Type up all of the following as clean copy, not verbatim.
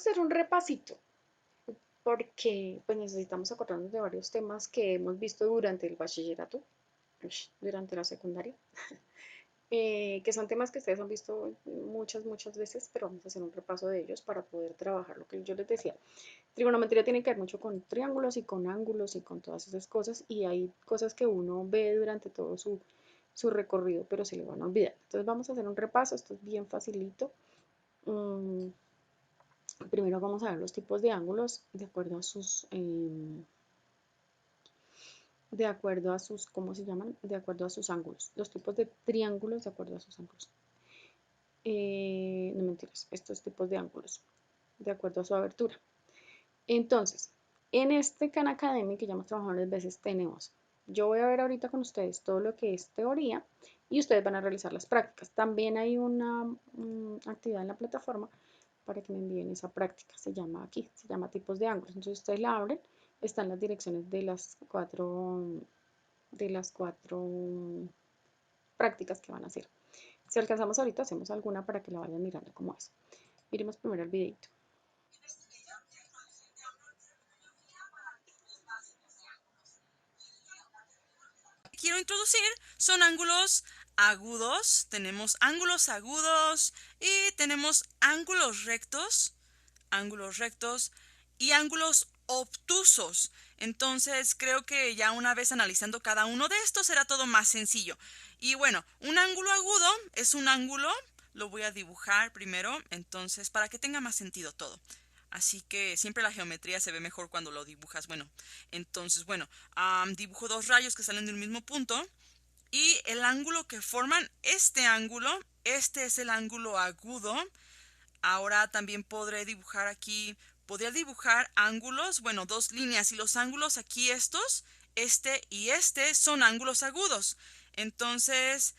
a hacer un repasito porque pues necesitamos acordarnos de varios temas que hemos visto durante el bachillerato, durante la secundaria, que son temas que ustedes han visto muchas veces, pero vamos a hacer un repaso de ellos para poder trabajar lo que yo les decía. Trigonometría tiene que ver mucho con triángulos y con ángulos y con todas esas cosas, y hay cosas que uno ve durante todo su recorrido, pero se le van a olvidar. Entonces vamos a hacer un repaso, esto es bien facilito. Mm, Primero vamos a ver los tipos de ángulos ¿cómo se llaman? De acuerdo a sus ángulos. Los tipos de triángulos de acuerdo a sus ángulos. No mentiras, estos tipos de ángulos, de acuerdo a su abertura. Entonces, en este Khan Academy que ya hemos trabajado varias veces, yo voy a ver ahorita con ustedes todo lo que es teoría y ustedes van a realizar las prácticas. También hay una actividad en la plataforma para que me envíen esa práctica. Se llama tipos de ángulos. Entonces ustedes la abren, están las direcciones de las cuatro prácticas que van a hacer. Si alcanzamos ahorita, hacemos alguna para que la vayan mirando cómo es. Miremos primero el videito. Quiero introducir son ángulos agudos. Tenemos ángulos agudos y tenemos ángulos rectos y ángulos obtusos. Entonces creo que ya una vez analizando cada uno de estos será todo más sencillo. Y bueno, un ángulo agudo es un ángulo, lo voy a dibujar primero, entonces para que tenga más sentido todo. Así que siempre la geometría se ve mejor cuando lo dibujas. Bueno, entonces, bueno, dibujo dos rayos que salen del mismo punto. Y el ángulo que forman este ángulo, este es el ángulo agudo. Ahora también podría dibujar ángulos, bueno, dos líneas. Y los ángulos aquí este y este, son ángulos agudos. Entonces,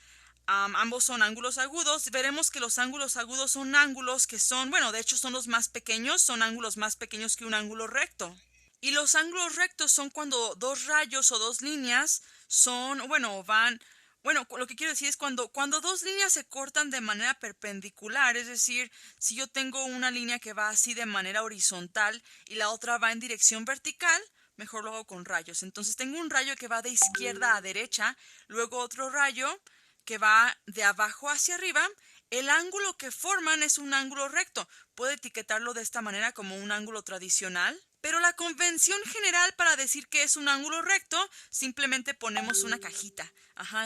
ambos son ángulos agudos. Veremos que los ángulos agudos son ángulos que son, bueno, de hecho son los más pequeños, son ángulos más pequeños que un ángulo recto. Y los ángulos rectos son cuando dos rayos o dos líneas lo que quiero decir es cuando dos líneas se cortan de manera perpendicular, es decir, si yo tengo una línea que va así de manera horizontal y la otra va en dirección vertical, mejor lo hago con rayos. Entonces tengo un rayo que va de izquierda a derecha, luego otro rayo que va de abajo hacia arriba. El ángulo que forman es un ángulo recto. Puedo etiquetarlo de esta manera como un ángulo tradicional. Pero la convención general para decir que es un ángulo recto, simplemente ponemos una cajita.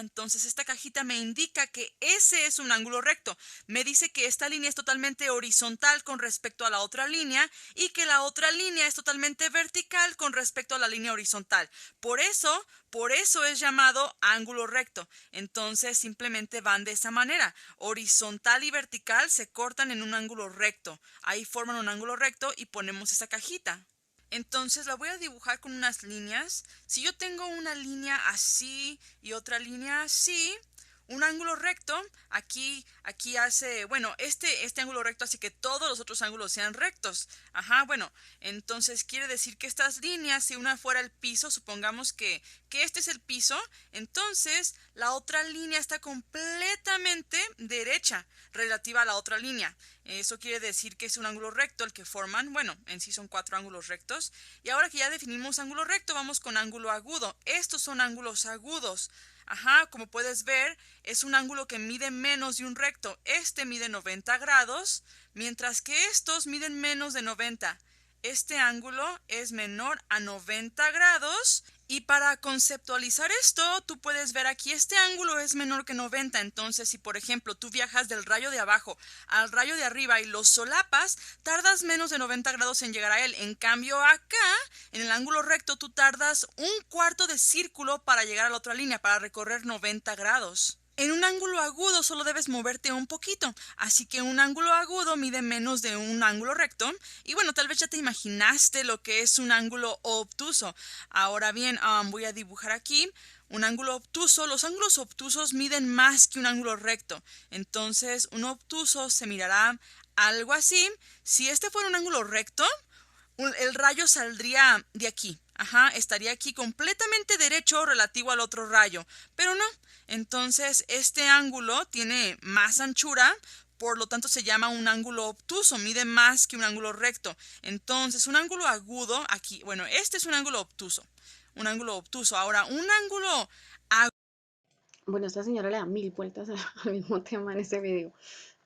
Entonces esta cajita me indica que ese es un ángulo recto. Me dice que esta línea es totalmente horizontal con respecto a la otra línea y que la otra línea es totalmente vertical con respecto a la línea horizontal. Por eso es llamado ángulo recto. Entonces simplemente van de esa manera. Horizontal y vertical se cortan en un ángulo recto. Ahí forman un ángulo recto y ponemos esa cajita. Entonces la voy a dibujar con unas líneas. Si yo tengo una línea así y otra línea así, un ángulo recto, aquí hace, bueno, este ángulo recto hace que todos los otros ángulos sean rectos. Bueno, entonces quiere decir que estas líneas, si una fuera el piso, supongamos que este es el piso, entonces la otra línea está completamente derecha relativa a la otra línea. Eso quiere decir que es un ángulo recto el que forman. Bueno, en sí son cuatro ángulos rectos. Y ahora que ya definimos ángulo recto, vamos con ángulo agudo. Estos son ángulos agudos. Como puedes ver, es un ángulo que mide menos de un recto. Este mide 90 grados, mientras que estos miden menos de 90. Este ángulo es menor a 90 grados. Y para conceptualizar esto, tú puedes ver aquí este ángulo es menor que 90. Entonces, si por ejemplo tú viajas del rayo de abajo al rayo de arriba y los solapas, tardas menos de 90 grados en llegar a él. En cambio acá, en el ángulo recto, tú tardas un cuarto de círculo para llegar a la otra línea, para recorrer 90 grados. En un ángulo agudo solo debes moverte un poquito, así que un ángulo agudo mide menos de un ángulo recto. Y bueno, tal vez ya te imaginaste lo que es un ángulo obtuso. Ahora bien, voy a dibujar aquí un ángulo obtuso. Los ángulos obtusos miden más que un ángulo recto. Entonces, un obtuso se mirará algo así. Si este fuera un ángulo recto, el rayo saldría de aquí. Estaría aquí completamente derecho relativo al otro rayo. Pero no. Entonces, este ángulo tiene más anchura por lo tanto se llama un ángulo obtuso, mide más que un ángulo recto. Entonces, un ángulo agudo, aquí, bueno, este es un ángulo obtuso, un ángulo obtuso. Ahora, un ángulo Bueno, esta señora le da mil vueltas al mismo tema en este video,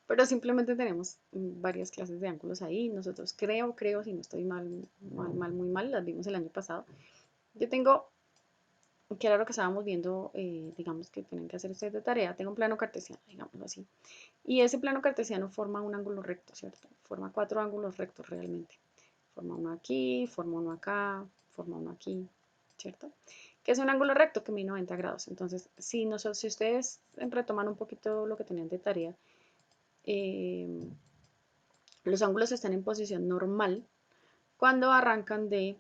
pero simplemente tenemos varias clases de ángulos ahí. Nosotros creo, si no estoy muy mal, las vimos el año pasado. Yo tengo, que era lo que estábamos viendo, digamos que tienen que hacer ustedes de tarea, tengo un plano cartesiano, digámoslo así. Y ese plano cartesiano forma un ángulo recto, ¿cierto? Forma cuatro ángulos rectos realmente. Forma uno aquí, forma uno acá, forma uno aquí, ¿cierto? Que es un ángulo recto que mide 90 grados. Entonces, si ustedes retoman un poquito lo que tenían de tarea, eh, los ángulos están en posición normal cuando arrancan de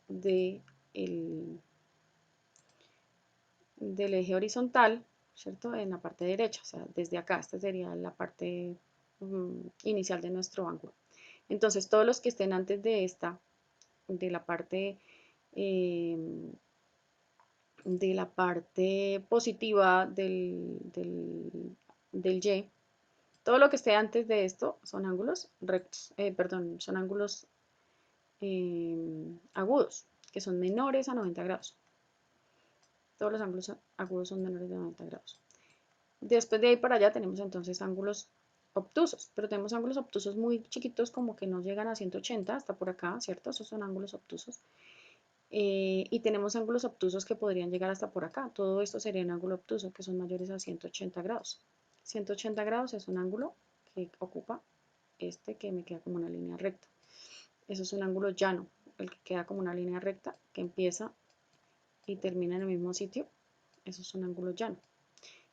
el, del eje horizontal, ¿cierto? En la parte derecha, o sea, desde acá, esta sería la parte inicial de nuestro ángulo. Entonces, todos los que estén antes de esta, de la parte eh, positiva del Y, todo lo que esté antes de esto son ángulos rectos, perdón, son ángulos agudos, que son menores a 90 grados. Todos los ángulos agudos son menores de 90 grados. Después de ahí para allá tenemos entonces ángulos obtusos, pero tenemos ángulos obtusos muy chiquitos como que no llegan a 180 hasta por acá, ¿cierto? Esos son ángulos obtusos. Y tenemos ángulos obtusos que podrían llegar hasta por acá. Todo esto sería un ángulo obtuso que son mayores a 180 grados. 180 grados es un ángulo que ocupa este que me queda como una línea recta. Eso es un ángulo llano, el que queda como una línea recta que empieza y termina en el mismo sitio. Eso es un ángulo llano.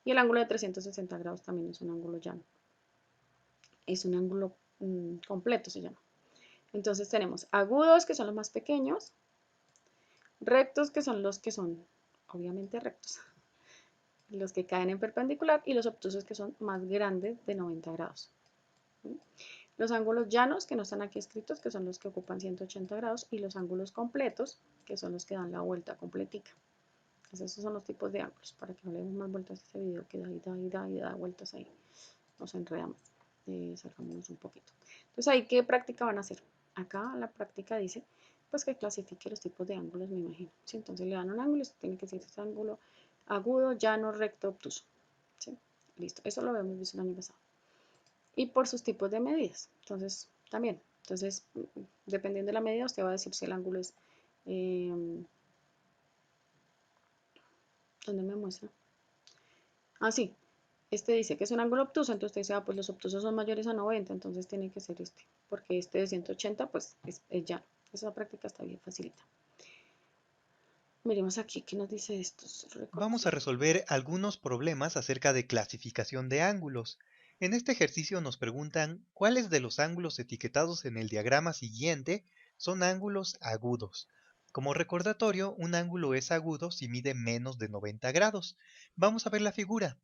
Y el ángulo de 360 grados también es un ángulo llano. Es un ángulo completo, se llama. Entonces tenemos agudos, que son los más pequeños, rectos, que son los que son obviamente rectos, los que caen en perpendicular, y los obtusos, que son más grandes de 90 grados. Los ángulos llanos, que no están aquí escritos, que son los que ocupan 180 grados, y los ángulos completos, que son los que dan la vuelta completica. Entonces, esos son los tipos de ángulos, para que no le demos más vueltas a este video, que da vueltas ahí, nos enredamos, salgámonos un poquito. Entonces, ahí, ¿qué práctica van a hacer? Acá la práctica dice, pues que clasifique los tipos de ángulos, me imagino. ¿Sí? Entonces le dan un ángulo y tiene que decir ese ángulo agudo, llano, recto, obtuso. ¿Sí? Listo, eso lo habíamos visto el año pasado. Y por sus tipos de medidas. Entonces, también. Entonces, dependiendo de la medida, usted va a decir si el ángulo es... ¿Dónde me muestra? Ah, sí. Este dice que es un ángulo obtuso, entonces usted dice, ah, pues los obtusos son mayores a 90, entonces tiene que ser este. Porque este de 180, pues es llano. Esa práctica está bien facilita. Miremos aquí, ¿qué nos dice estos Vamos recortes? a resolver algunos problemas acerca de clasificación de ángulos. En este ejercicio nos preguntan cuáles de los ángulos etiquetados en el diagrama siguiente son ángulos agudos. Como recordatorio, un ángulo es agudo si mide menos de 90 grados. Vamos a ver la figura.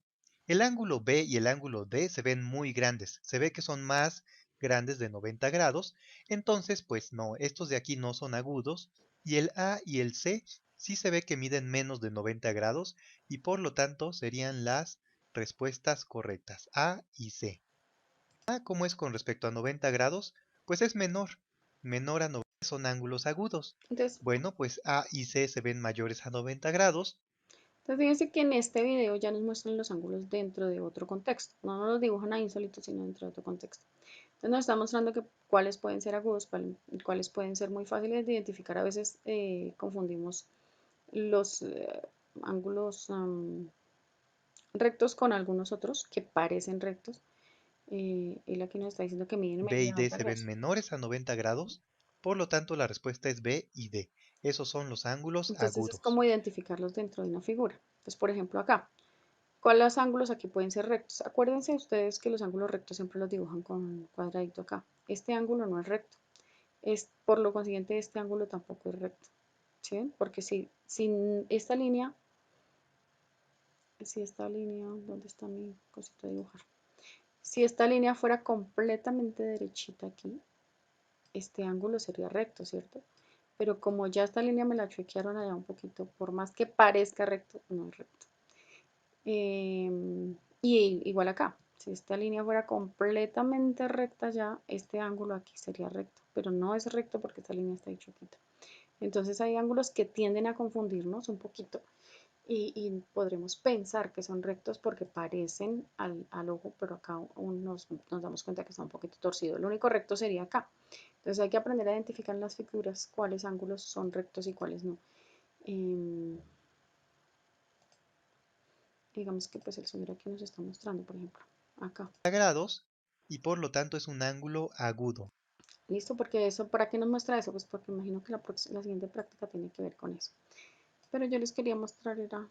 El ángulo B y el ángulo D se ven muy grandes. Se ve que son más grandes de 90 grados. Entonces, pues no, estos de aquí no son agudos. Y el A y el C sí se ve que miden menos de 90 grados y por lo tanto serían las respuestas correctas, A y C. A, ¿cómo es con respecto a 90 grados? Pues es menor. Menor a 90 son ángulos agudos. Entonces, Bueno, pues A y C se ven mayores a 90 grados. entonces fíjense que en este video ya nos muestran los ángulos dentro de otro contexto. No nos los dibujan ahí solitos, sino dentro de otro contexto. Entonces nos está mostrando que cuáles pueden ser agudos, cuáles pueden ser muy fáciles de identificar. A veces confundimos los ángulos rectos con algunos otros que parecen rectos. Él aquí nos está diciendo que miden B menos y de D 90 se ven grados. menores a 90 grados. Por lo tanto, la respuesta es B y D. Esos son los ángulos Entonces es agudos. como identificarlos dentro de una figura. Entonces, por ejemplo, acá, ¿cuáles ángulos aquí pueden ser rectos? Acuérdense ustedes que los ángulos rectos siempre los dibujan con un cuadradito acá. Este ángulo no es recto. Por lo consiguiente, este ángulo tampoco es recto. ¿Sí? Porque si esta línea, ¿dónde está mi cosita de dibujar? Si esta línea fuera completamente derechita aquí, este ángulo sería recto, ¿cierto? Pero como ya esta línea me la chequearon allá un poquito, por más que parezca recto, no es recto. Y igual acá, Si esta línea fuera completamente recta ya, este ángulo aquí sería recto, pero no es recto porque esta línea está ahí chuequita. Entonces hay ángulos que tienden a confundirnos un poquito y podremos pensar que son rectos porque parecen al ojo, pero acá nos damos cuenta que está un poquito torcido. Lo único recto sería acá. Entonces hay que aprender a identificar en las figuras cuáles ángulos son rectos y cuáles no. Em, digamos que pues el señor aquí nos está mostrando, por ejemplo, acá. grados y por lo tanto es un ángulo agudo. ¿Listo? Porque eso, ¿para qué nos muestra eso? Pues porque imagino que la siguiente práctica tiene que ver con eso. Pero yo les quería mostrar era...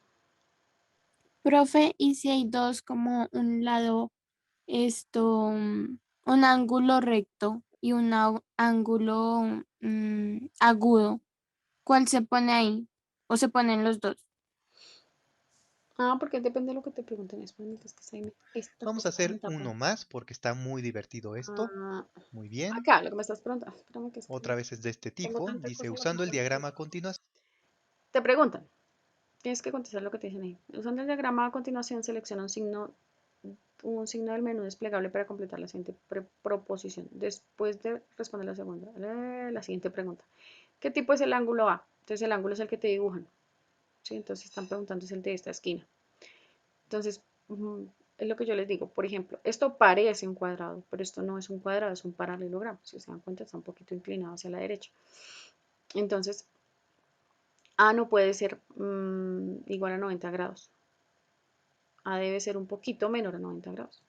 Profe, ¿y si hay dos como un lado, un ángulo recto y un ángulo agudo? ¿Cuál se pone ahí? ¿O se ponen los dos? Ah, porque depende de lo que te pregunten. Espérame, que es que esta Vamos a cosa me hacer tapa. uno más porque está muy divertido esto. Ah, Muy bien. acá, lo que me estás preguntando. Espérame que es que Otra vez es de este tengo tipo. tanta Dice, cosa en la usando el cabeza. diagrama a continuación. Te preguntan. Tienes que contestar lo que te dicen ahí. Usando el diagrama a continuación, selecciona un signo del menú desplegable para completar la siguiente proposición. Después de responder la segunda, la siguiente pregunta. ¿Qué tipo es el ángulo A? Entonces el ángulo es el que te dibujan. ¿Sí? Entonces están preguntando es el de esta esquina. Entonces, es lo que yo les digo. Por ejemplo, esto parece un cuadrado, pero esto no es un cuadrado, es un paralelogramo. Si se dan cuenta, está un poquito inclinado hacia la derecha. Entonces, A no puede ser igual a 90 grados. A debe ser un poquito menor a 90 grados.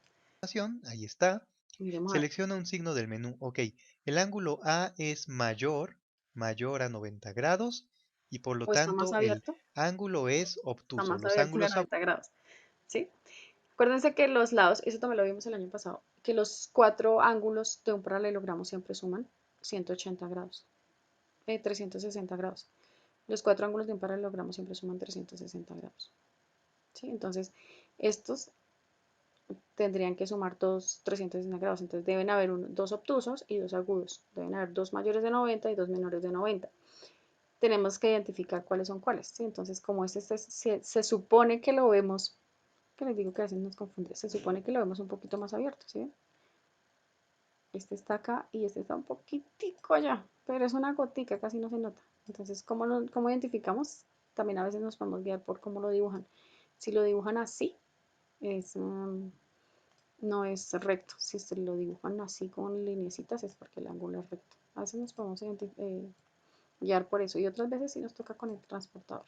Ahí está. Miremos a ver. Selecciona un signo del menú. Ok, el ángulo A es mayor a 90 grados y por lo O está más tanto el abierto, ángulo es está obtuso. más Los abierto de ángulos 90 grados. ¿Sí? Acuérdense que los lados, eso también lo vimos el año pasado, que los cuatro ángulos de un paralelogramo siempre suman 180 grados, 360 grados. Los cuatro ángulos de un paralelogramo siempre suman 360 grados. ¿Sí? Entonces, estos tendrían que sumar todos 360 grados. Entonces, deben haber dos obtusos y dos agudos. Deben haber dos mayores de 90 y dos menores de 90. Tenemos que identificar cuáles son cuáles. ¿Sí? Entonces, como se supone que lo vemos, que les digo que a veces nos confunde, se supone que lo vemos un poquito más abierto. ¿Sí? Este está acá y este está un poquitico allá, pero es una gotica, casi no se nota. Entonces, ¿cómo identificamos? También a veces nos podemos guiar por cómo lo dibujan. Si lo dibujan así, es, no es recto. Si se lo dibujan así con lineecitas es porque el ángulo es recto. A veces nos podemos guiar por eso y otras veces sí nos toca con el transportador.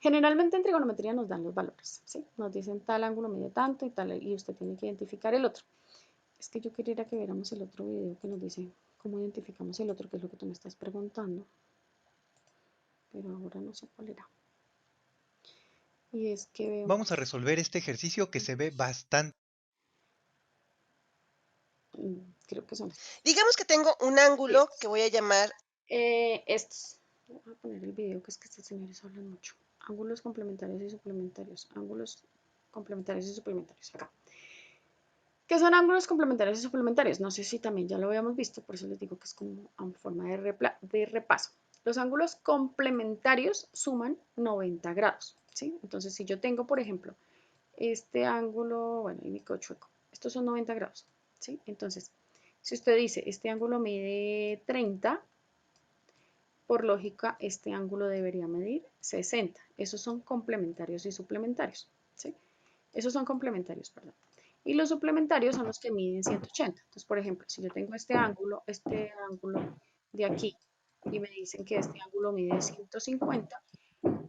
Generalmente en trigonometría nos dan los valores, ¿sí? Nos dicen tal ángulo mide tanto y tal, y usted tiene que identificar el otro. Es que yo quería que viéramos el otro video que nos dice cómo identificamos el otro, que es lo que tú me estás preguntando, pero ahora no sé cuál era. Y es que Vamos a vemos, resolver este ejercicio que se ve bastante. creo que son estos. Digamos que tengo un Sí, ángulo que estos. voy a llamar, Estos. Voy a poner el video, que es que estos señores hablan mucho. Ángulos complementarios y suplementarios. Ángulos complementarios y suplementarios. Acá. ¿Qué son ángulos complementarios y suplementarios? No sé si también ya lo habíamos visto, por eso les digo que es como en forma de repaso. Los ángulos complementarios suman 90 grados, ¿sí? Entonces, si yo tengo, por ejemplo, este ángulo, bueno, y me quedó chueco, estos son 90 grados, ¿sí? Entonces, si usted dice, este ángulo mide 30, por lógica, este ángulo debería medir 60. Esos son complementarios y suplementarios, ¿sí? Esos son complementarios, perdón. Y los suplementarios son los que miden 180. Entonces, por ejemplo, si yo tengo este ángulo de aquí y me dicen que este ángulo mide 150,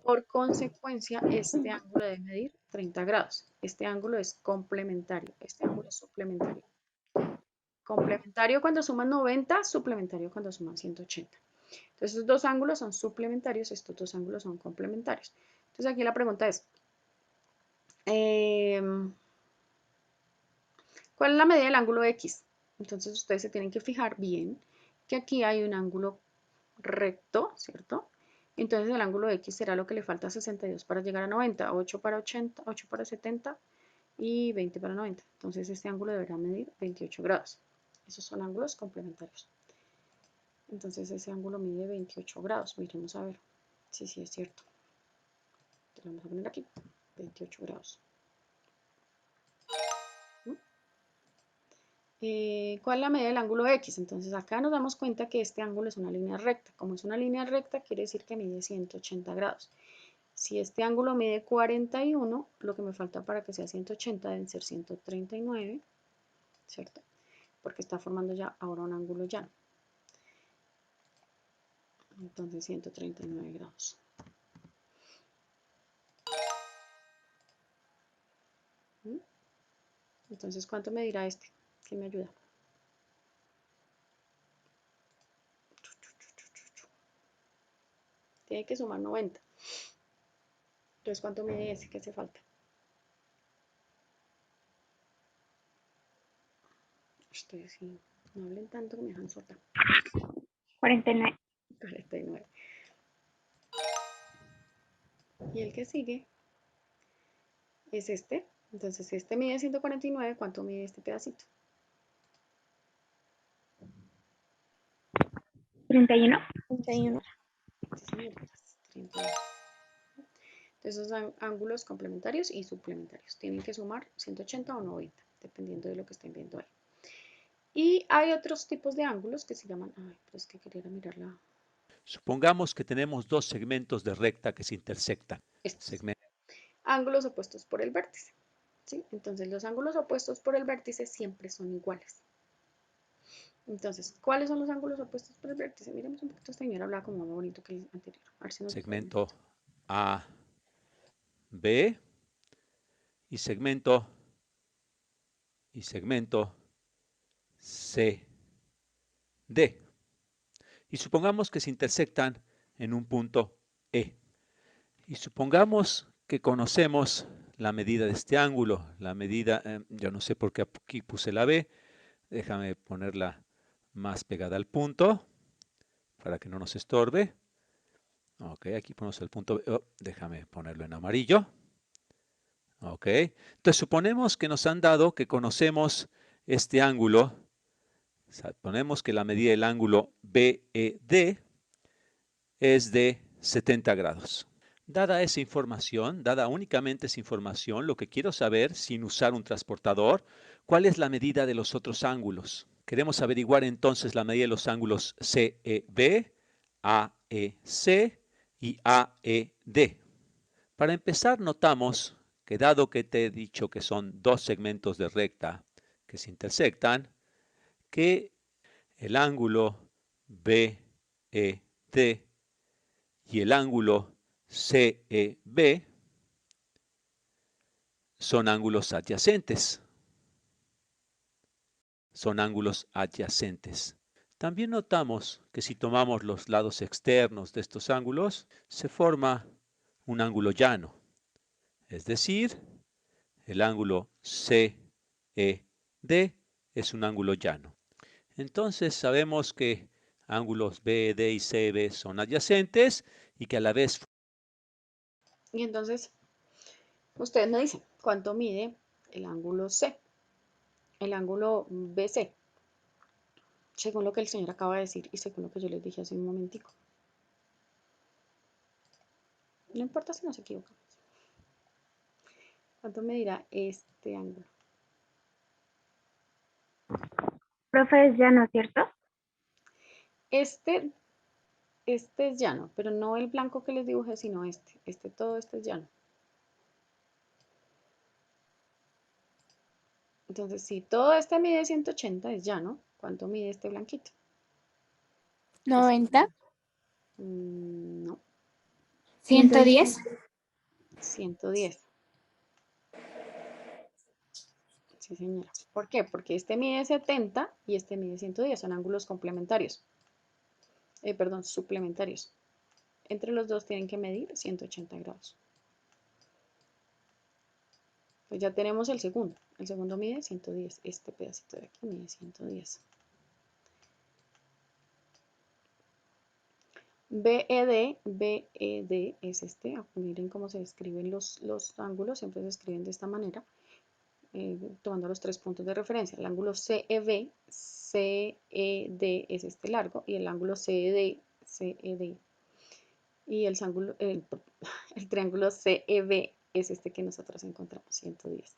por consecuencia, este ángulo debe medir 30 grados. Este ángulo es complementario, este ángulo es suplementario. Complementario cuando suman 90, suplementario cuando suman 180. Entonces, estos dos ángulos son suplementarios, estos dos ángulos son complementarios. Entonces, aquí la pregunta es, ¿cuál es la medida del ángulo X? Entonces, ustedes se tienen que fijar bien que aquí hay un ángulo recto, ¿cierto? Entonces, el ángulo X será lo que le falta a 62 para llegar a 90, 8 para 80, 8 para 70 y 20 para 90. Entonces, este ángulo deberá medir 28 grados. Esos son ángulos complementarios. Entonces, ese ángulo mide 28 grados. Miremos a ver si sí es cierto. Lo vamos a poner aquí, 28 grados. ¿Cuál es la medida del ángulo X? Entonces acá nos damos cuenta que este ángulo es una línea recta. Como es una línea recta, quiere decir que mide 180 grados. Si este ángulo mide 41, lo que me falta para que sea 180 deben ser 139, ¿cierto? Porque está formando ya ahora un ángulo llano. Entonces 139 grados. ¿Mm? Entonces, ¿cuánto me dirá este? ¿Quién me ayuda? Tiene que sumar 90. Entonces, ¿cuánto mide ese que hace falta? Ustedes sí, no hablen tanto que me dejan sorda. 49. 49. Y el que sigue es este. Entonces, si este mide 149, ¿cuánto mide este pedacito? 31. 31. Sí, señoritas, 31. Entonces, son ángulos complementarios y suplementarios. Tienen que sumar 180 o 90, dependiendo de lo que estén viendo ahí. Y hay otros tipos de ángulos que se llaman... Ay, pero es que quería mirarla. Supongamos que tenemos dos segmentos de recta que se intersectan. Estos. Ángulos opuestos por el vértice. ¿Sí? Entonces, los ángulos opuestos por el vértice siempre son iguales. Entonces, ¿cuáles son los ángulos opuestos por el vértice? Miremos un poquito, esta señora hablaba como más bonito que el anterior. A ver si nos Segmento A, B y segmento C, D. Y supongamos que se intersectan en un punto E. Y supongamos que conocemos la medida de este ángulo. La medida, yo no sé por qué aquí puse la B. Déjame ponerla más pegada al punto para que no nos estorbe. Ok, aquí ponemos el punto B. Oh, déjame ponerlo en amarillo. Ok, entonces suponemos que nos han dado que conocemos este ángulo. Suponemos que la medida del ángulo BED es de 70 grados. Dada esa información, dada únicamente esa información, lo que quiero saber, sin usar un transportador, ¿cuál es la medida de los otros ángulos? Queremos averiguar entonces la medida de los ángulos CEB, AEC y AED. Para empezar, notamos que dado que te he dicho que son dos segmentos de recta que se intersectan, que el ángulo BED y el ángulo CEB son ángulos adyacentes. Son ángulos adyacentes. También notamos que si tomamos los lados externos de estos ángulos, se forma un ángulo llano. Es decir, el ángulo CED es un ángulo llano. Entonces sabemos que ángulos BED y CEB son adyacentes y que a la vez... Y entonces, ustedes me dicen, ¿cuánto mide el ángulo C? El ángulo BC, según lo que el señor acaba de decir y según lo que yo les dije hace un momentico. No importa si nos equivocamos. ¿Cuánto me dirá este ángulo? Profe, es llano, ¿cierto? Este es llano, pero no el blanco que les dibujé, sino este. Todo este es llano. Entonces, si todo este mide 180, es llano. ¿Cuánto mide este blanquito? 90. No, 110. 110. Sí, señora. ¿Por qué? Porque este mide 70 y este mide 110. Son ángulos complementarios. Perdón, suplementarios. Entre los dos tienen que medir 180 grados. Pues ya tenemos el segundo. El segundo mide 110. Este pedacito de aquí mide 110. BED es este. Miren cómo se escriben los ángulos. Siempre se escriben de esta manera. Tomando los tres puntos de referencia. El ángulo CED es este largo. Y el ángulo CED. Y el triángulo CEB es este que nosotros encontramos, 110.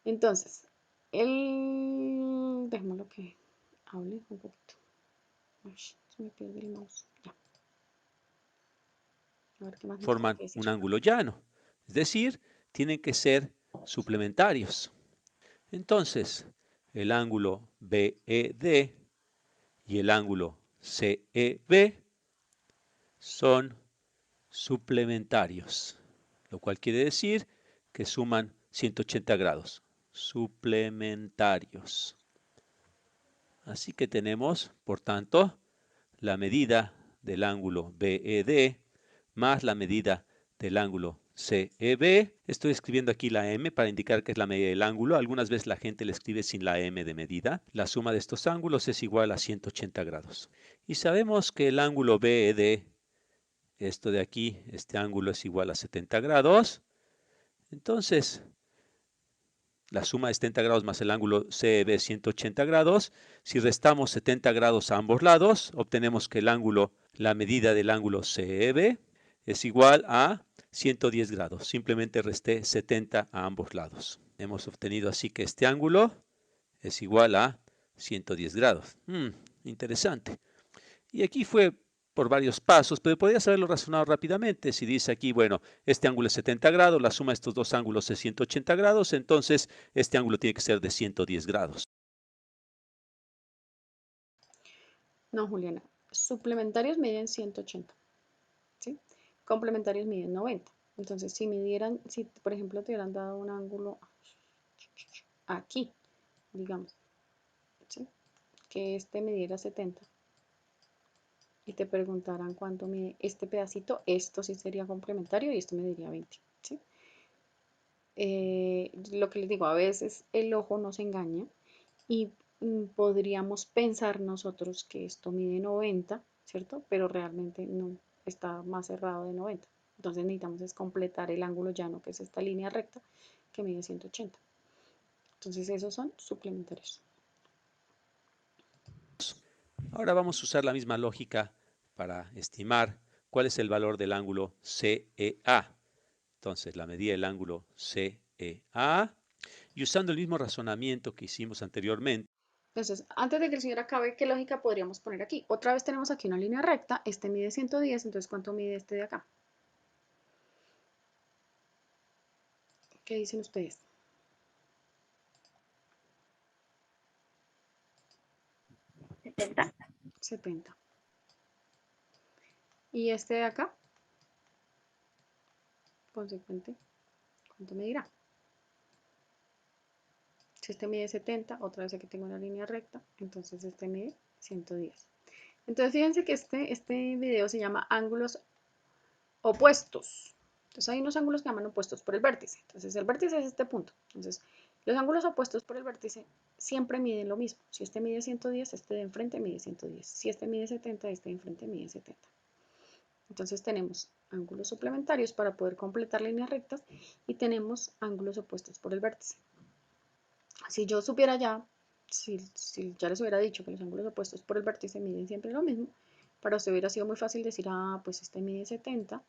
Entonces, Dejémoslo que hable un poquito. Ay, se me pierde el mouse. Ya. A ver qué más me tiene Forman que decir. un ángulo llano. Es decir, tienen que ser suplementarios. Entonces, el ángulo BED y el ángulo CEB son suplementarios, lo cual quiere decir que suman 180 grados. Suplementarios. Así que tenemos, por tanto, la medida del ángulo BED más la medida del ángulo CEB. Estoy escribiendo aquí la M para indicar que es la medida del ángulo. Algunas veces la gente le escribe sin la M de medida. La suma de estos ángulos es igual a 180 grados. Y sabemos que el ángulo BED, esto de aquí, este ángulo es igual a 70 grados. Entonces, la suma de 70 grados más el ángulo CEB es 180 grados. Si restamos 70 grados a ambos lados, obtenemos que la medida del ángulo CEB es igual a 110 grados. Simplemente resté 70 a ambos lados. Hemos obtenido así que este ángulo es igual a 110 grados. Interesante. Y aquí fue por varios pasos, pero podrías haberlo razonado rápidamente. Si dice aquí, bueno, este ángulo es 70 grados, la suma de estos dos ángulos es 180 grados, entonces este ángulo tiene que ser de 110 grados. No, Juliana. Suplementarios miden 180. ¿Sí? Complementarios miden 90. Entonces, si por ejemplo te hubieran dado un ángulo aquí, digamos, ¿sí? Que este midiera 70 y te preguntaran cuánto mide este pedacito, esto sí sería complementario y esto mediría 20. ¿Sí? Lo que les digo, a veces el ojo nos engaña y podríamos pensar nosotros que esto mide 90, ¿cierto? Pero realmente no, está más cerrado de 90. Entonces necesitamos es completar el ángulo llano, que es esta línea recta que mide 180. Entonces esos son suplementarios. Ahora vamos a usar la misma lógica para estimar cuál es el valor del ángulo CEA. Entonces, la medida del ángulo CEA, y usando el mismo razonamiento que hicimos anteriormente. Entonces, antes de que el señor acabe, ¿qué lógica podríamos poner aquí? Otra vez tenemos aquí una línea recta, este mide 110, entonces ¿cuánto mide este de acá? ¿Qué dicen ustedes? 70. ¿Y este de acá? Consecuente, ¿cuánto medirá? Si este mide 70, otra vez aquí tengo una línea recta, entonces este mide 110. Entonces fíjense que este video se llama ángulos opuestos. Entonces hay unos ángulos que llaman opuestos por el vértice. Entonces el vértice es este punto. Entonces los ángulos opuestos por el vértice siempre miden lo mismo. Si este mide 110, este de enfrente mide 110. Si este mide 70, este de enfrente mide 70. Entonces tenemos ángulos suplementarios para poder completar líneas rectas y tenemos ángulos opuestos por el vértice. Si yo supiera ya, si ya les hubiera dicho que los ángulos opuestos por el vértice miden siempre lo mismo, para usted hubiera sido muy fácil decir, pues este mide 70,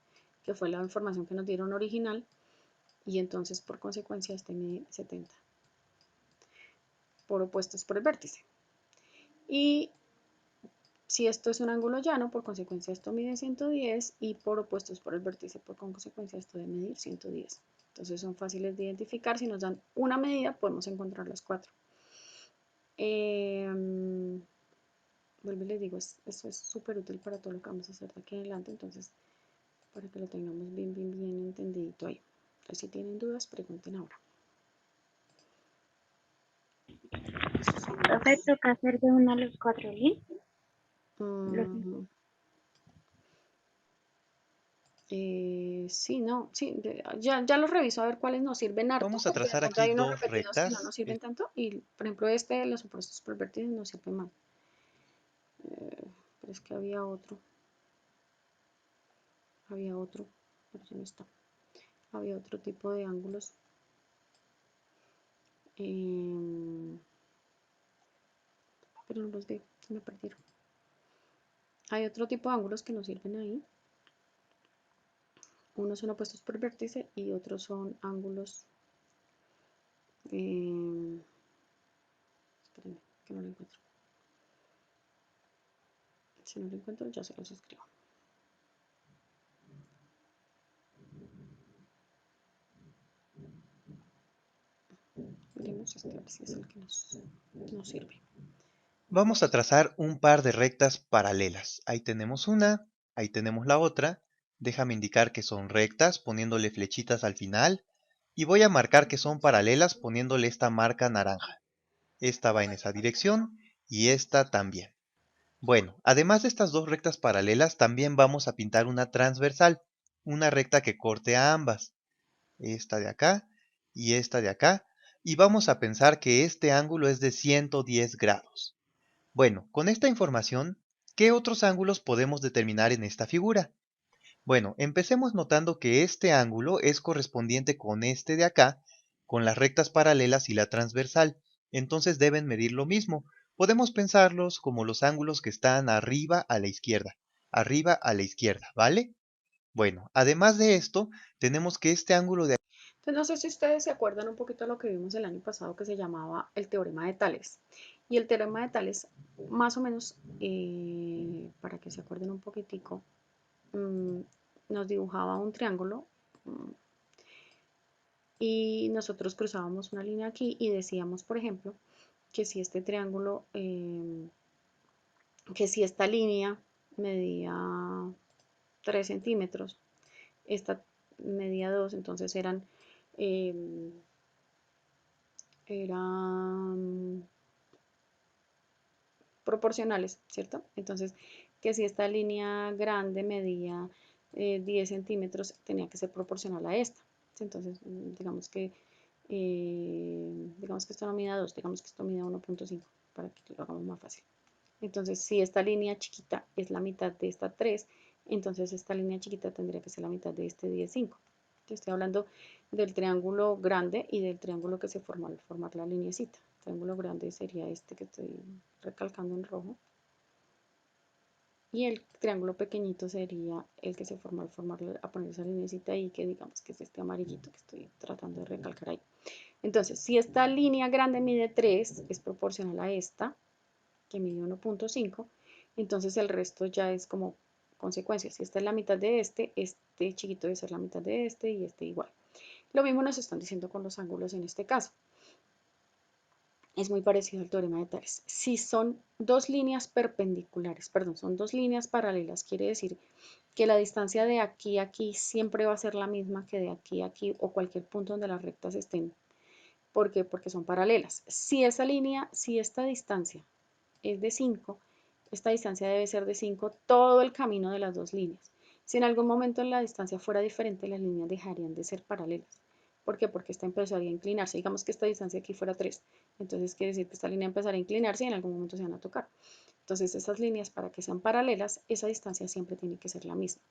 que fue la información que nos dieron original, y entonces por consecuencia este mide 70, por opuestos por el vértice. Y si esto es un ángulo llano, por consecuencia esto mide 110, y por opuestos por el vértice, por consecuencia esto debe medir 110. Entonces son fáciles de identificar, si nos dan una medida podemos encontrar las cuatro. Vuelvo y les digo, eso es súper útil para todo lo que vamos a hacer de aquí en adelante, entonces para que lo tengamos bien entendidito ahí. Entonces si tienen dudas, pregunten ahora. Profe, toca hacer de uno a los 4 links. Sí, no, sí, ya los reviso a ver cuáles nos sirven harto, Vamos a porque de trazar pronto aquí hay unos dos repetidos que no nos rectas. sirven tanto, y por ejemplo este, los opuestos por vértices, nos sirve más. Pero es que había otro, pero ya no está. Había otro tipo de ángulos. Pero no los veo, se me perdieron. Hay otro tipo de ángulos que nos sirven ahí. Unos son opuestos por vértice y otros son ángulos que no lo encuentro. Si no lo encuentro, ya se los escribo. Miremos este, a ver si es el que nos sirve. Vamos a trazar un par de rectas paralelas. Ahí tenemos una, ahí tenemos la otra. Déjame indicar que son rectas poniéndole flechitas al final. Y voy a marcar que son paralelas poniéndole esta marca naranja. Esta va en esa dirección y esta también. Bueno, además de estas dos rectas paralelas, también vamos a pintar una transversal, una recta que corte a ambas, esta de acá y esta de acá, y vamos a pensar que este ángulo es de 110 grados. Bueno, con esta información, ¿qué otros ángulos podemos determinar en esta figura? Bueno, empecemos notando que este ángulo es correspondiente con este de acá, con las rectas paralelas y la transversal, entonces deben medir lo mismo. Podemos pensarlos como los ángulos que están arriba a la izquierda, ¿vale? Bueno, además de esto, tenemos que este ángulo de... Entonces, no sé si ustedes se acuerdan un poquito de lo que vimos el año pasado que se llamaba el teorema de Tales. Y el teorema de Tales, más o menos, para que se acuerden un poquitico, nos dibujaba un triángulo y nosotros cruzábamos una línea aquí y decíamos, por ejemplo, que si este triángulo, que si esta línea medía 3 centímetros, esta medía 2, entonces eran proporcionales, ¿cierto? Entonces, que si esta línea grande medía 10 centímetros, tenía que ser proporcional a esta. Entonces, digamos que esto no mida 2, digamos que esto mida 1.5, para que lo hagamos más fácil. Entonces, si esta línea chiquita es la mitad de esta 3, entonces esta línea chiquita tendría que ser la mitad de este 10,5. Estoy hablando del triángulo grande y del triángulo que se forma al formar la lineecita. El triángulo grande sería este que estoy recalcando en rojo. Y el triángulo pequeñito sería el que se forma al a poner esa lineecita ahí, que digamos que es este amarillito que estoy tratando de recalcar ahí. Entonces, si esta línea grande mide 3, es proporcional a esta, que mide 1.5, entonces el resto ya es como consecuencia. Si esta es la mitad de este chiquito debe ser la mitad de este y este igual. Lo mismo nos están diciendo con los ángulos en este caso. Es muy parecido al teorema de Tales. Si son dos líneas perpendiculares, perdón, son dos líneas paralelas, quiere decir que la distancia de aquí a aquí siempre va a ser la misma que de aquí a aquí o cualquier punto donde las rectas estén. ¿Por qué? Porque son paralelas. Si esta distancia es de 5, esta distancia debe ser de 5 todo el camino de las dos líneas. Si en algún momento la distancia fuera diferente, las líneas dejarían de ser paralelas. ¿Por qué? Porque esta empezaría a inclinarse. Digamos que esta distancia aquí fuera 3. Entonces quiere decir que esta línea empezará a inclinarse y en algún momento se van a tocar. Entonces esas líneas, para que sean paralelas, esa distancia siempre tiene que ser la misma.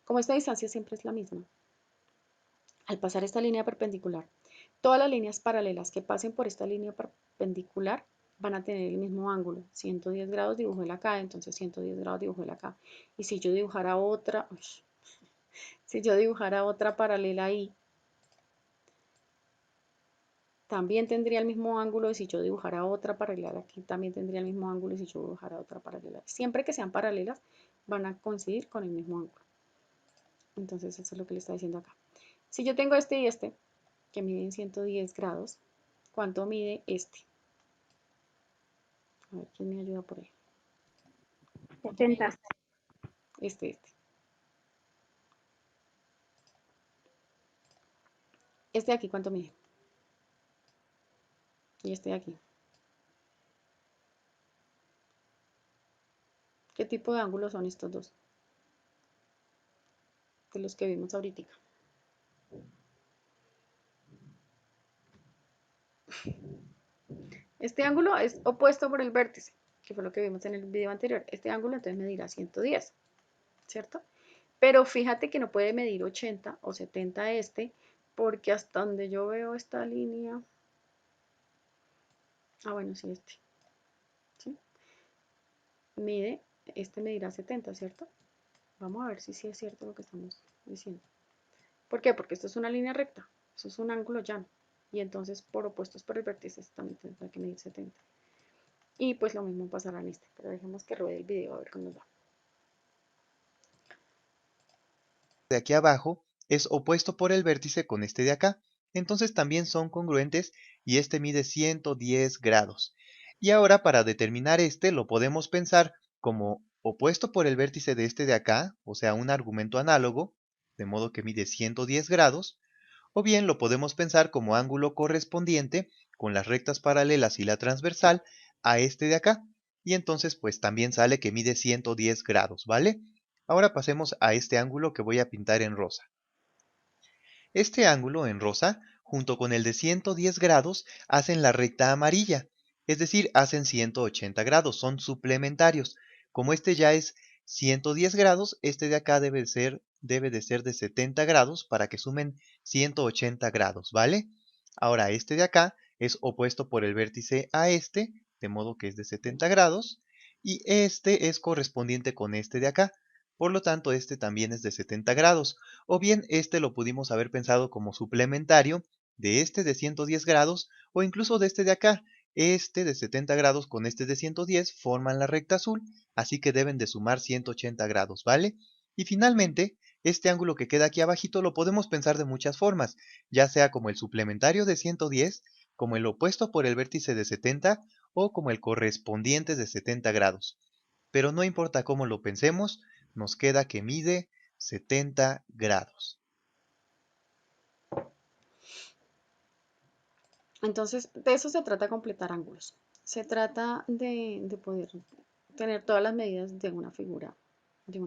Como esta distancia siempre es la misma, al pasar esta línea perpendicular, todas las líneas paralelas que pasen por esta línea perpendicular van a tener el mismo ángulo. 110 grados dibujo el acá, entonces 110 grados dibujo el acá. Y si yo dibujara otra, paralela ahí, también tendría el mismo ángulo. Y si yo dibujara otra paralela aquí, también tendría el mismo ángulo. Y si yo dibujara otra paralela, siempre que sean paralelas, van a coincidir con el mismo ángulo. Entonces eso es lo que le está diciendo acá. Si yo tengo este y este, que miden 110 grados, ¿cuánto mide este? A ver, ¿quién me ayuda por ahí? 70. Este. Este de aquí, ¿cuánto mide? Y este de aquí. ¿Qué tipo de ángulos son estos dos? De los que vimos ahorita. Este ángulo es opuesto por el vértice, que fue lo que vimos en el video anterior. Este ángulo entonces medirá 110, ¿cierto? Pero fíjate que no puede medir 80 o 70 este, porque hasta donde yo veo esta línea... Ah, bueno, sí, este. ¿Sí? Este medirá 70, ¿cierto? Vamos a ver si sí es cierto lo que estamos diciendo. ¿Por qué? Porque esto es una línea recta, eso es un ángulo llano. Y entonces por opuestos por el vértice también tendrá que medir 70. Y pues lo mismo pasará en este, pero dejemos que ruede el video a ver cómo nos va. De aquí abajo es opuesto por el vértice con este de acá. Entonces también son congruentes y este mide 110 grados. Y ahora para determinar este lo podemos pensar como opuesto por el vértice de este de acá, o sea, un argumento análogo, de modo que mide 110 grados, o bien lo podemos pensar como ángulo correspondiente con las rectas paralelas y la transversal a este de acá. Y entonces pues también sale que mide 110 grados, ¿vale? Ahora pasemos a este ángulo que voy a pintar en rosa. Este ángulo en rosa, junto con el de 110 grados, hacen la recta amarilla, es decir, hacen 180 grados, son suplementarios. Como este ya es 110 grados, este de acá debe de ser de 70 grados para que sumen 180 grados, ¿vale? Ahora este de acá es opuesto por el vértice a este, de modo que es de 70 grados, y este es correspondiente con este de acá. Por lo tanto, este también es de 70 grados. O bien este lo pudimos haber pensado como suplementario de este de 110 grados o incluso de este de acá. Este de 70 grados con este de 110 forman la recta azul, así que deben de sumar 180 grados, ¿vale? Y finalmente, este ángulo que queda aquí abajito lo podemos pensar de muchas formas, ya sea como el suplementario de 110, como el opuesto por el vértice de 70 o como el correspondiente de 70 grados. Pero no importa cómo lo pensemos, nos queda que mide 70 grados. Entonces, de eso se trata completar ángulos. Se trata de poder tener todas las medidas de una figura que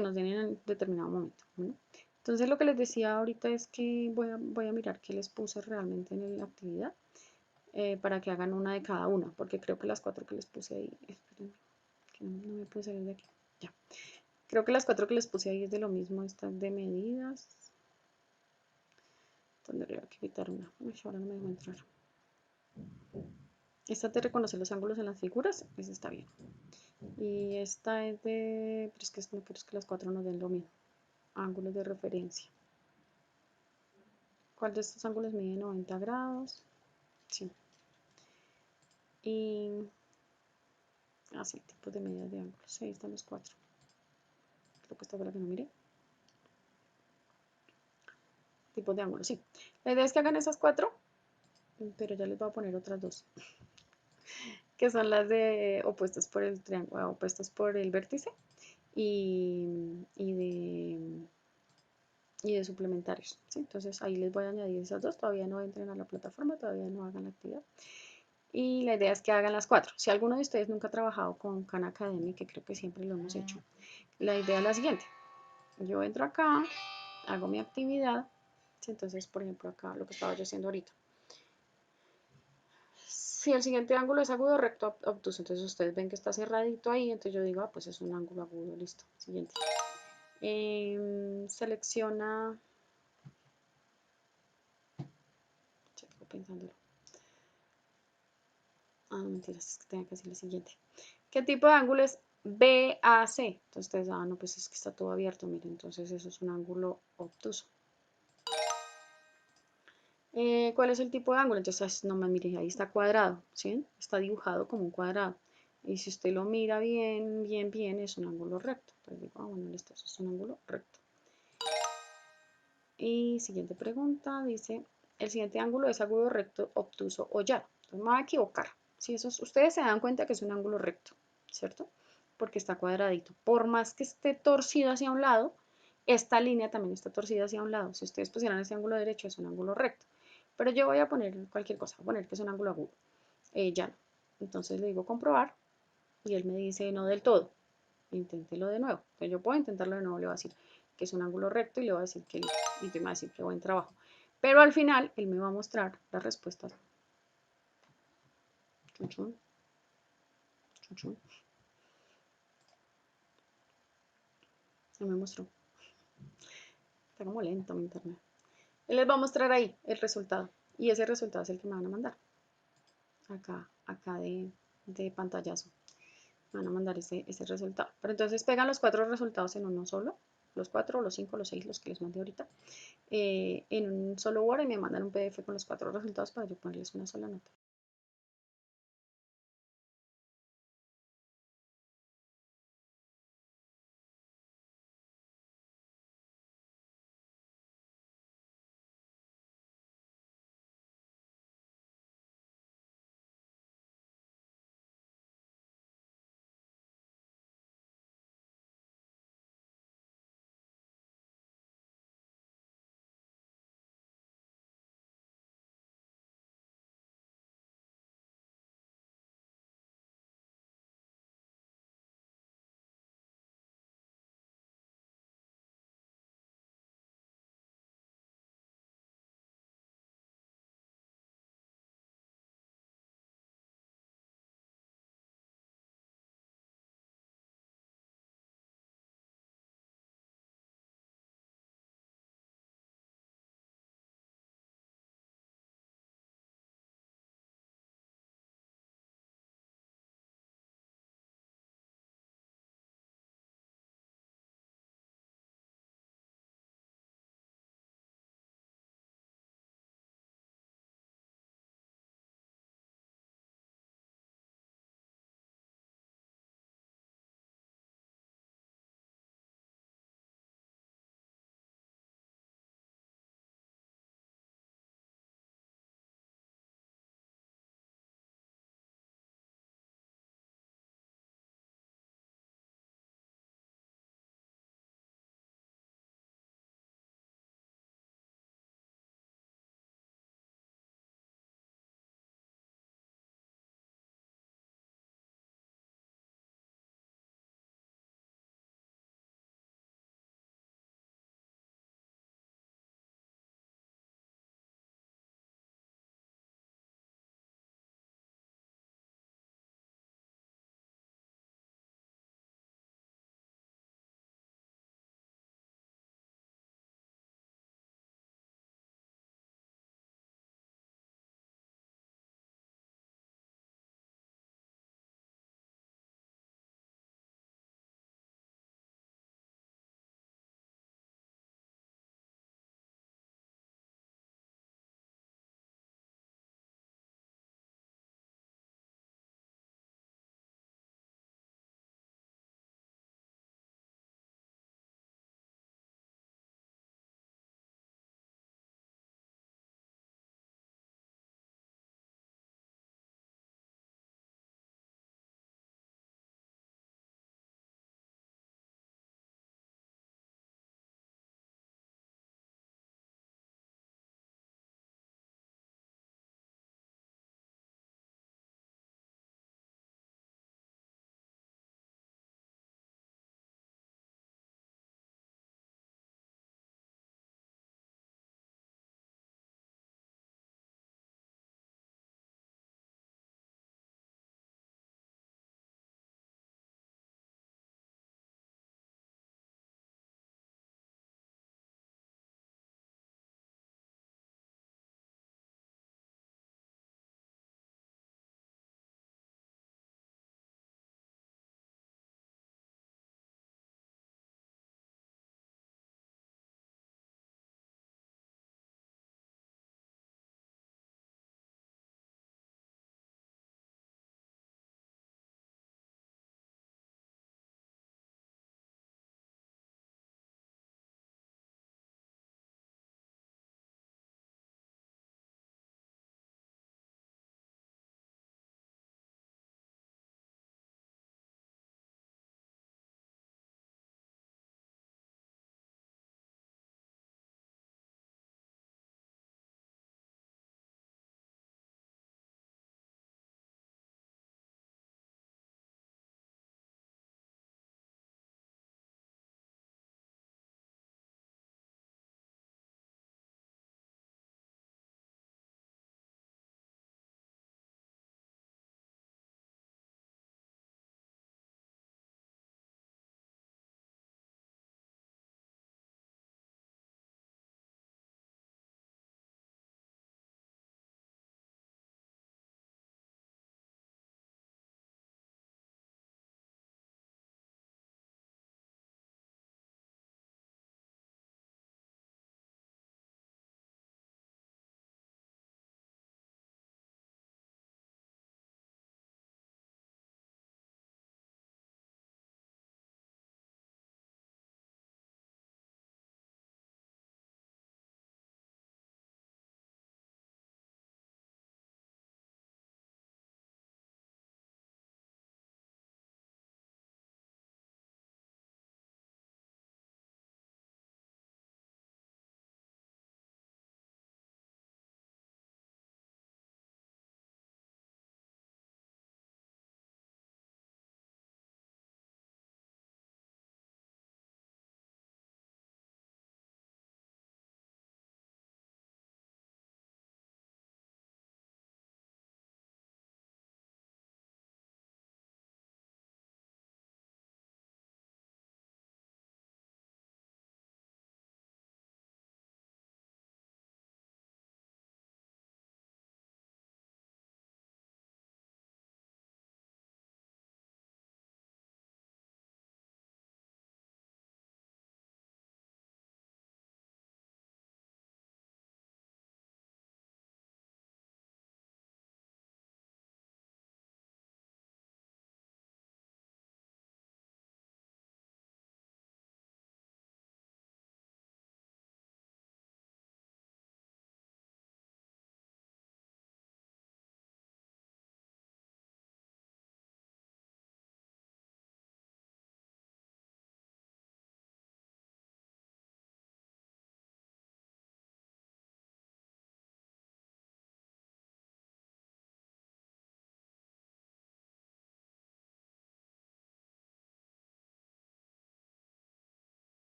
nos den en determinado momento, ¿no? Entonces lo que les decía ahorita es que voy a mirar qué les puse realmente en la actividad para que hagan una de cada una, porque creo que las 4 que les puse ahí, esperen, que no me pude salir de aquí, ya. Creo que las 4 que les puse ahí es de lo mismo, estas de medidas. Tendría que quitar una. Uy, ahora no me dejo entrar. Esta de reconocer los ángulos en las figuras, esa está bien. Y esta es de, pero es que no quiero que las 4 nos den lo mismo. Ángulos de referencia. ¿Cuál de estos ángulos mide 90 grados? Sí. Y así, tipos de medidas de ángulos. Sí, ahí están los 4. Creo que esta fue la que no miré. Tipos de ángulos, sí. La idea es que hagan esas 4, pero ya les voy a poner otras 2. Que son las de opuestas por el triángulo, opuestas por el vértice y de suplementarios, ¿sí? Entonces ahí les voy a añadir esas 2, todavía no entren a la plataforma, todavía no hagan la actividad. Y la idea es que hagan las 4. Si alguno de ustedes nunca ha trabajado con Khan Academy, que creo que siempre lo hemos hecho, la idea es la siguiente. Yo entro acá, hago mi actividad, ¿sí? Entonces por ejemplo acá lo que estaba yo haciendo ahorita. Si el siguiente ángulo es agudo, recto, obtuso, entonces ustedes ven que está cerradito ahí, entonces yo digo, ah, pues es un ángulo agudo, listo, siguiente. Selecciona, ya estoy pensándolo. Ah, no, mentiras, es que tengo que hacer el siguiente. ¿Qué tipo de ángulo es BAC? Entonces ustedes, ah, no, pues es que está todo abierto, miren, entonces eso es un ángulo obtuso. ¿Cuál es el tipo de ángulo? Entonces, no me mire, ahí está cuadrado, ¿sí? Está dibujado como un cuadrado. Y si usted lo mira bien, es un ángulo recto. Entonces digo, ah, bueno, listo, eso es un ángulo recto. Y siguiente pregunta, dice, el siguiente ángulo es agudo, recto, obtuso o llano. Entonces me voy a equivocar. Si eso ustedes se dan cuenta que es un ángulo recto, ¿cierto? Porque está cuadradito. Por más que esté torcido hacia un lado, esta línea también está torcida hacia un lado. Si ustedes pusieran ese ángulo derecho, es un ángulo recto. Pero yo voy a poner cualquier cosa, voy a poner que es un ángulo agudo, llano. Entonces le digo comprobar y él me dice no del todo. Inténtelo de nuevo. Entonces yo puedo intentarlo de nuevo, le voy a decir que es un ángulo recto y le voy a decir que y me va a decir que buen trabajo. Pero al final él me va a mostrar las respuestas. Chun, chun. Chun, chun. Se me mostró. Está como lento mi internet. Él les va a mostrar ahí el resultado. Y ese resultado es el que me van a mandar. Acá de pantallazo. Me van a mandar ese resultado. Pero entonces pegan los 4 resultados en uno solo. Los 4, los 5, los 6, los que les mandé ahorita. En un solo Word y me mandan un PDF con los 4 resultados para yo ponerles una sola nota.